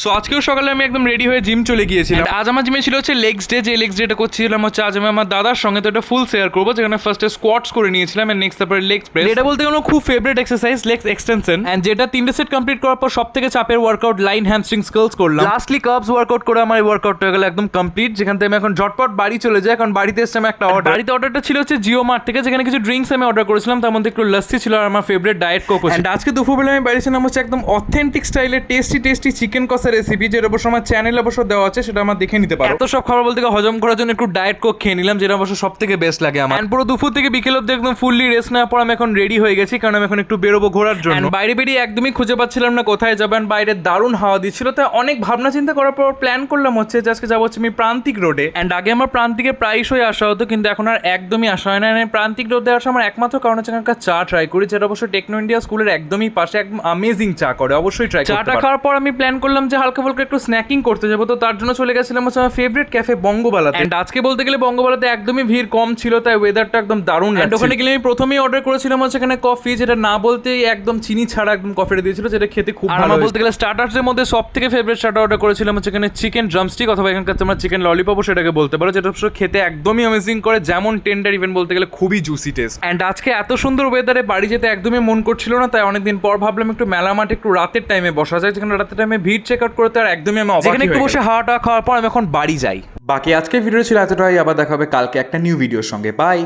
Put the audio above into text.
So আজকেও সকালে আমি একদম রেডি হয়ে জিম চলে গিয়েছিলাম। আজ আমার জিমে ছিল হচ্ছে লেগস ডে, যে লেগস ডেটা করছিলাম হচ্ছে আজ আমি আমার দাদার সঙ্গে, তো এটা ফুল শেয়ার করবো, যেখানে ফার্স্টে স্কোয়াটস করে নিয়েছিলাম এন্ড নেক্সট তারপরে লেগস প্রেস। এটা বলতে গেলে খুব favourite exercise legs extension, and যেটা 3টে সেট কমপ্লিট করার পর সব থেকে চাপের ওয়ার্কআউট লাইন হ্যামস্ট্রিং স্কালস করলাম। লাস্টলি কার্বস ওয়ার্কআউট করে আমার এই ওয়ার্কআউটটা হয়ে গেল একদম কমপ্লিট, যেখান থেকে আমি এখন ঝটপট বাড়ি চলে যাই। এখন বাড়িতে এসে আমি একটা অর্ডার, বাড়িতে অর্ডারটা ছিল হচ্ছে জিও মার্ট থেকে, যেখানে কিছু ড্রিঙ্কস আমি অর্ডার করেছিলাম, তার মধ্যে একটু লস্যি ছিল আর আমার ফেভারিট ডায়েট কোক। এন্ড আজকে দুপুরবেলা আমি বাড়িছিলাম হচ্ছে একদম অথেন্টিক স্টাইলের টেস্টি চিকেন কষা রেসিপি, যেটা অবশ্য আমার চ্যানেলে অবশ্য দেওয়া আছে, সেটা আমার দেখে নিতে পারো। এত সব খাবার বলতে হজম করার জন্য একটু ডায়েট কোক খেয়ে নিলাম, যেটা অবশ্য সব থেকে বেস্ট লাগে আমার। পুরো দুপুর থেকে বিকেল অব্দি একদম ফুললি রেস্ট নেওয়ার পর আমি এখন রেডি হয়ে গেছি, কারণ আমি এখন একটু বেরোবো ঘোরার জন্য। বাইরে বেরিয়ে একদমই খুঁজে পাচ্ছিলাম না কোথায় যাবেন, বাইরে দারুণ হাওয়া দিচ্ছিল, তাই অনেক ভাবনা চিন্তা করার পর প্ল্যান করলাম হচ্ছে যে আজকে যাবো হচ্ছে আমি প্রান্তিক রোডে। এন্ড আগে আমার প্রান্তিকে প্রায়শই আসা হতো, কিন্তু এখন আর একদমই আসা হয় না। প্রান্তিক রোডে আসা আমার একমাত্র কারণ হচ্ছে এখানকার চা ট্রাই করি, যেটা অবশ্যই টেকনো ইন্ডিয়া স্কুলের একদমই পাশে একদম আমেজিং চা করে, অবশ্যই ট্রাই করতে পারো। চাটা খাওয়ার পর আমি প্ল্যান করলাম যে হালকা ফুলকা একটু স্ন্যাকিং করতে যাবো, তো তার জন্য চলে গেছিলাম হচ্ছে আমার ফেভারিট ক্যাফে বঙ্গবালাতে। এন্ড আজকে বলতে গেলে বঙ্গবালাতে একদমই ভিড় কম ছিল, তাই ওয়েদারটা একদম দারুণ লাগছিল। ওখানে গেলে আমি প্রথমেই অর্ডার করেছিলাম হচ্ছে এখানে কফি, যেটা না বলতেই একদম চিনি ছাড়া একদম কফিটা দিয়েছিল, যেটা খেতে খুব ভালো। আমার বলতে গেলে স্টার্টার্সের মধ্যে সব থেকে ফেভারিট স্টার্টার অর্ডার করেছিলাম হচ্ছে এখানে চিকেন ড্রামস্টিক, অথবা এখানকার তোমরা চিকেন ললিপপও সেটাকে বলতে পারো, যেটা অবশ্য খেতে একদমই অ্যামেজিং করে, যেমন টেন্ডার ইভেন বলতে গেলে খুবই জুসি টেস্ট। এন্ড আজকে এত সুন্দর ওয়েদারে বাড়ি যেতে একদমই মন করছিল না, তাই অনেকদিন পর ভাবলাম একটু মেলা মাঠে একটু রাতের টাইমে বসা যায়, যেখানে রাতের টাইমে ভিড় চেক আউট করতে আর একদমই আমি অবাক, একটু বসে হাওয়াটা খাওয়ার পর আমি এখন বাড়ি যাই। বাকি আজকের ভিডিও ছিল এতটাই, আবার দেখা হবে কালকে একটা নিউ ভিডিওর সঙ্গে। বাই।